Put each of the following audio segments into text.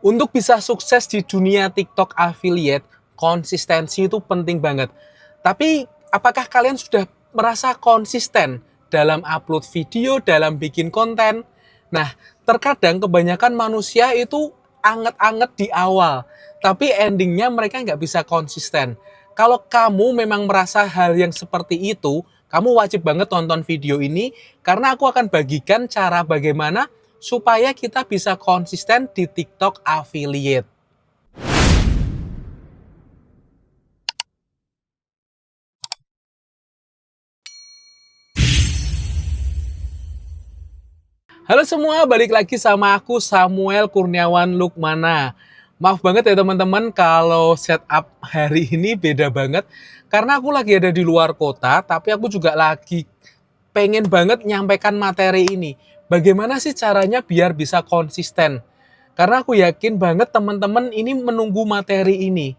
Untuk bisa sukses di dunia TikTok affiliate, konsistensi itu penting banget. Tapi apakah kalian sudah merasa konsisten dalam upload video, dalam bikin konten? Nah, terkadang kebanyakan manusia itu anget-anget di awal, tapi endingnya mereka nggak bisa konsisten. Kalau kamu memang merasa hal yang seperti itu, kamu wajib banget tonton video ini, karena aku akan bagikan cara bagaimana supaya kita bisa konsisten di TikTok affiliate. Halo semua, balik lagi sama aku Samuel Kurniawan Lukmana. Maaf banget ya teman-teman kalau setup hari ini beda banget. Karena aku lagi ada di luar kota, tapi aku juga lagi pengen banget nyampaikan materi ini. Bagaimana sih caranya biar bisa konsisten? Karena aku yakin banget teman-teman ini menunggu materi ini.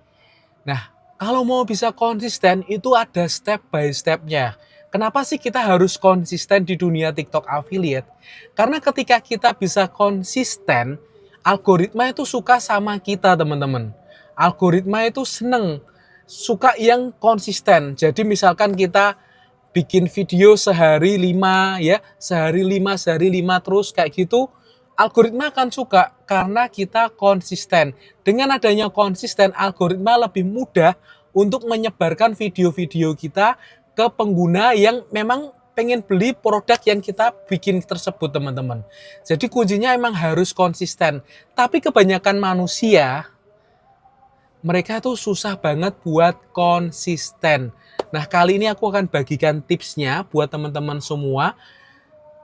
Nah, kalau mau bisa konsisten itu ada step by stepnya. Kenapa sih kita harus konsisten di dunia TikTok affiliate? Karena ketika kita bisa konsisten, algoritma itu suka sama kita, teman-teman. Algoritma itu seneng, suka yang konsisten. Jadi misalkan kita bikin video sehari 5 ya, sehari 5 terus kayak gitu, algoritma akan suka karena kita konsisten. Dengan adanya konsisten, algoritma lebih mudah untuk menyebarkan video-video kita ke pengguna yang memang pengen beli produk yang kita bikin tersebut, teman-teman. Jadi kuncinya emang harus konsisten. Tapi kebanyakan manusia, mereka tuh susah banget buat konsisten. Nah, kali ini aku akan bagikan tipsnya buat teman-teman semua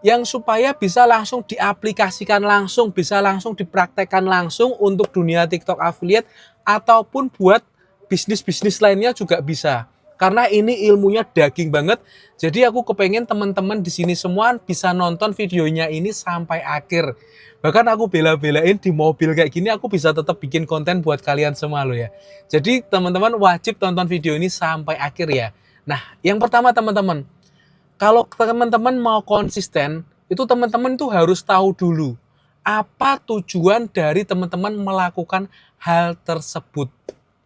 yang supaya bisa langsung diaplikasikan langsung, bisa langsung dipraktekkan langsung untuk dunia TikTok affiliate ataupun buat bisnis-bisnis lainnya juga bisa. Karena ini ilmunya daging banget. Jadi aku kepengen teman-teman di sini semua bisa nonton videonya ini sampai akhir. Bahkan aku bela-belain di mobil kayak gini aku bisa tetap bikin konten buat kalian semua loh ya. Jadi teman-teman wajib tonton video ini sampai akhir ya. Nah, yang pertama teman-teman, kalau teman-teman mau konsisten, itu teman-teman tuh harus tahu dulu apa tujuan dari teman-teman melakukan hal tersebut.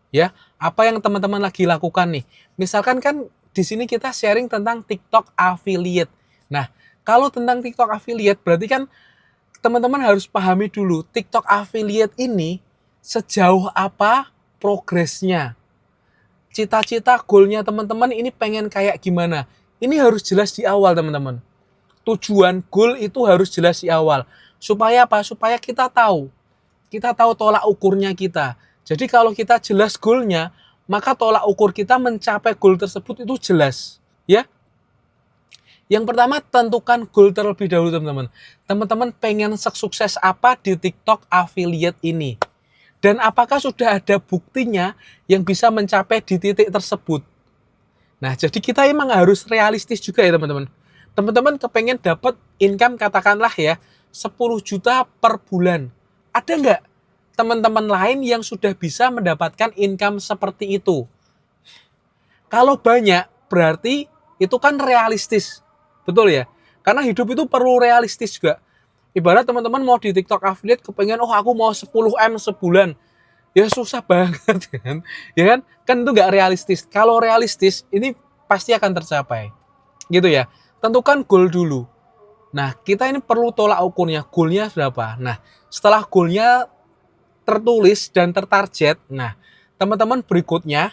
Ya, apa yang teman-teman lagi lakukan nih? Misalkan kan di sini kita sharing tentang TikTok affiliate. Nah, kalau tentang TikTok affiliate berarti kan teman-teman harus pahami dulu TikTok affiliate ini sejauh apa progresnya. Cita-cita goalnya teman-teman ini pengen kayak gimana. Ini harus jelas di awal teman-teman. Tujuan goal itu harus jelas di awal. Supaya apa? Supaya kita tahu. Kita tahu tolak ukurnya kita. Jadi kalau kita jelas goalnya, maka tolak ukur kita mencapai goal tersebut itu jelas. Ya. Yang pertama, tentukan goal terlebih dahulu teman-teman. Teman-teman pengen sukses apa di TikTok affiliate ini? Dan apakah sudah ada buktinya yang bisa mencapai di titik tersebut? Nah, jadi kita emang harus realistis juga ya teman-teman. Teman-teman kepengen dapat income katakanlah ya 10 juta per bulan. Ada nggak teman-teman lain yang sudah bisa mendapatkan income seperti itu? Kalau banyak, berarti itu kan realistis. Betul ya? Karena hidup itu perlu realistis juga. Ibarat teman-teman mau di TikTok affiliate kepengen, oh aku mau 10M sebulan. Ya susah banget kan. Ya kan? Kan itu nggak realistis. Kalau realistis, ini pasti akan tercapai. Gitu ya. Tentukan goal dulu. Nah, kita ini perlu tolak ukurnya. Goalnya berapa? Nah, setelah goalnya tertulis dan tertarget, nah, teman-teman berikutnya,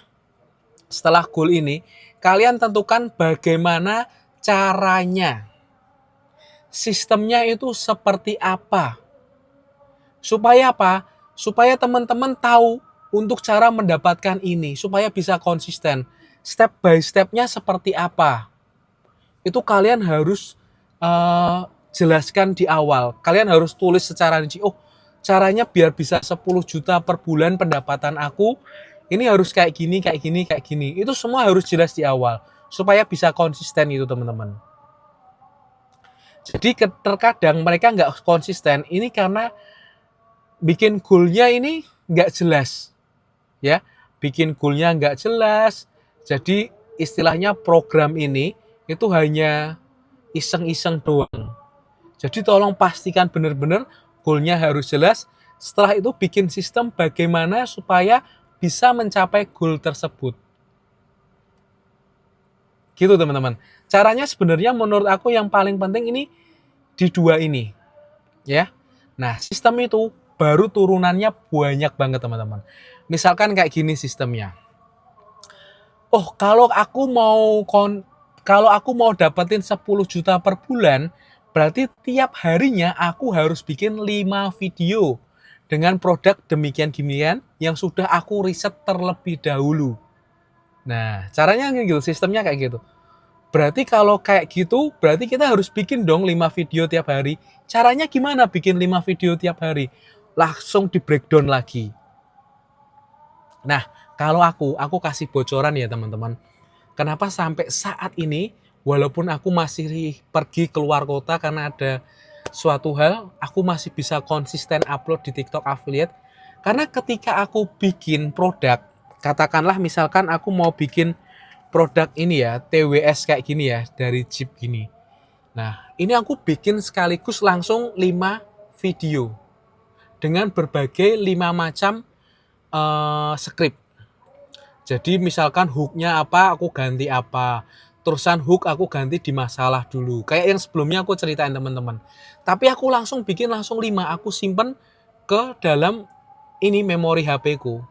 setelah goal ini, kalian tentukan bagaimana caranya. Sistemnya itu seperti apa. Supaya apa? Supaya teman-teman tahu untuk cara mendapatkan ini. Supaya bisa konsisten. Step by stepnya seperti apa. Itu kalian harus jelaskan di awal. Kalian harus tulis secara rinci. Oh, caranya biar bisa 10 juta per bulan pendapatan aku. Ini harus kayak gini, kayak gini, kayak gini. Itu semua harus jelas di awal. Supaya bisa konsisten itu teman-teman. Jadi terkadang mereka nggak konsisten. Ini karena bikin goalnya ini nggak jelas, ya, bikin goalnya nggak jelas. Jadi istilahnya program ini itu hanya iseng-iseng doang. Jadi tolong pastikan benar-benar goalnya harus jelas Setelah itu bikin sistem bagaimana supaya bisa mencapai goal tersebut. Gitu teman-teman. Caranya sebenarnya menurut aku yang paling penting ini di dua ini. Ya. Nah, sistem itu baru turunannya banyak banget teman-teman. Misalkan kayak gini sistemnya. Oh, kalau aku mau dapetin 10 juta per bulan, berarti tiap harinya aku harus bikin 5 video dengan produk demikian-demikian yang sudah aku riset terlebih dahulu. Nah, caranya kayak gitu, sistemnya kayak gitu. Berarti kalau kayak gitu, berarti kita harus bikin dong 5 video tiap hari. Caranya gimana bikin 5 video tiap hari? Langsung di breakdown lagi. Nah, kalau aku kasih bocoran ya teman-teman. Kenapa sampai saat ini, walaupun aku masih pergi keluar kota karena ada suatu hal, aku masih bisa konsisten upload di TikTok affiliate. Karena ketika aku bikin produk, katakanlah misalkan aku mau bikin produk ini ya, TWS kayak gini ya, dari Jeep gini. Nah, ini aku bikin sekaligus langsung 5 video dengan berbagai 5 macam script. Jadi misalkan hooknya apa, aku ganti apa. Terusan hook aku ganti di masalah dulu. Kayak yang sebelumnya aku ceritain teman-teman. Tapi aku langsung bikin langsung 5. Aku simpen ke dalam ini memori HP ku.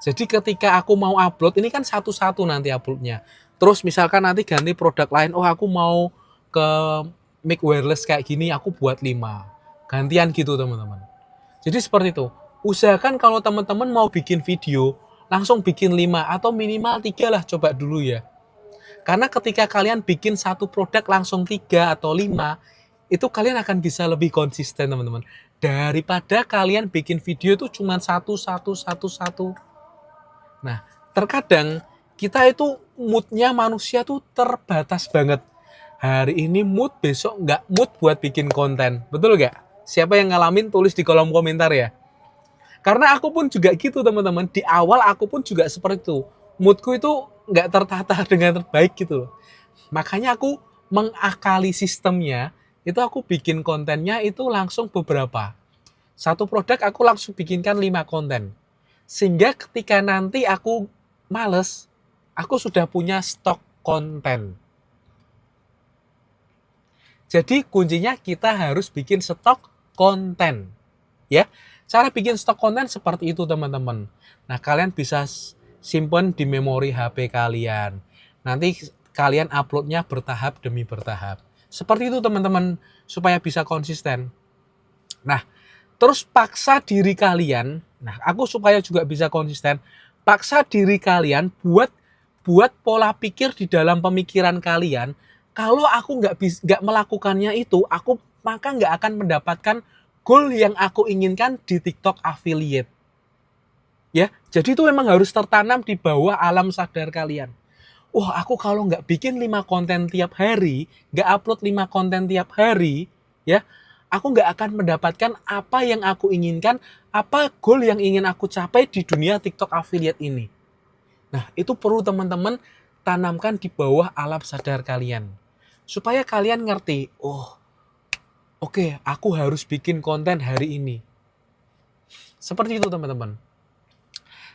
Jadi ketika aku mau upload, ini kan satu-satu nanti uploadnya. Terus misalkan nanti ganti produk lain, oh aku mau ke mic wireless kayak gini, aku buat 5. Gantian gitu teman-teman. Jadi seperti itu. Usahakan kalau teman-teman mau bikin video, langsung bikin 5 atau minimal 3 lah coba dulu ya. Karena ketika kalian bikin satu produk langsung 3 atau 5, itu kalian akan bisa lebih konsisten teman-teman. Daripada kalian bikin video itu cuma satu. Nah, terkadang kita itu moodnya manusia tuh terbatas banget. Hari ini mood, besok nggak mood buat bikin konten. Betul nggak? Siapa yang ngalamin tulis di kolom komentar ya. Karena aku pun juga gitu teman-teman. Di awal aku pun juga seperti itu. Moodku itu nggak tertata dengan terbaik gitu loh. Makanya aku mengakali sistemnya. Itu aku bikin kontennya itu langsung beberapa. Satu produk aku langsung bikinkan 5 konten. Sehingga ketika nanti aku males, aku sudah punya stok konten. Jadi kuncinya kita harus bikin stok konten. Ya, cara bikin stok konten seperti itu teman-teman. Nah, kalian bisa simpan di memori HP kalian. Nanti kalian uploadnya bertahap demi bertahap. Seperti itu teman-teman, supaya bisa konsisten. Nah, terus paksa diri kalian, nah aku supaya juga bisa konsisten, paksa diri kalian buat pola pikir di dalam pemikiran kalian. Kalau aku nggak melakukannya itu, aku maka nggak akan mendapatkan goal yang aku inginkan di TikTok affiliate. Ya, jadi itu memang harus tertanam di bawah alam sadar kalian. Wah, aku kalau nggak bikin 5 konten tiap hari, nggak upload 5 konten tiap hari, ya, aku nggak akan mendapatkan apa yang aku inginkan, apa goal yang ingin aku capai di dunia TikTok affiliate ini. Nah, itu perlu teman-teman tanamkan di bawah alam sadar kalian. Supaya kalian ngerti, oh, oke, aku harus bikin konten hari ini. Seperti itu teman-teman.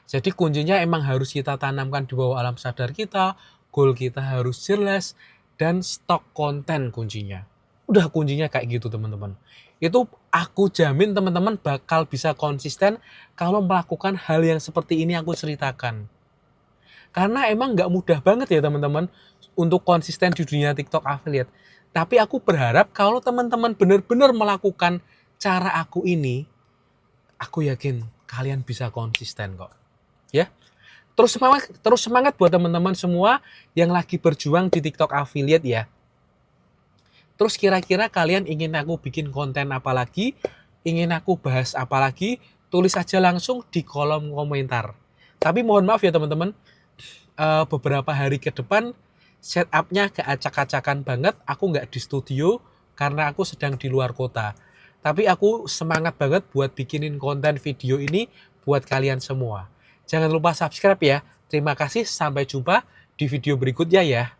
Jadi kuncinya emang harus kita tanamkan di bawah alam sadar kita, goal kita harus jelas, dan stok konten kuncinya. Udah kuncinya kayak gitu teman-teman. Itu aku jamin teman-teman bakal bisa konsisten kalau melakukan hal yang seperti ini aku ceritakan. Karena emang nggak mudah banget ya teman-teman untuk konsisten di dunia TikTok affiliate. Tapi aku berharap kalau teman-teman benar-benar melakukan cara aku ini, aku yakin kalian bisa konsisten kok. Ya. Terus semangat buat teman-teman semua yang lagi berjuang di TikTok affiliate ya. Terus kira-kira kalian ingin aku bikin konten apa lagi? Ingin aku bahas apa lagi? Tulis aja langsung di kolom komentar. Tapi mohon maaf ya teman-teman, beberapa hari ke depan setupnya gak acak-acakan banget. Aku nggak di studio karena aku sedang di luar kota. Tapi aku semangat banget buat bikinin konten video ini buat kalian semua. Jangan lupa subscribe ya. Terima kasih, sampai jumpa di video berikutnya ya.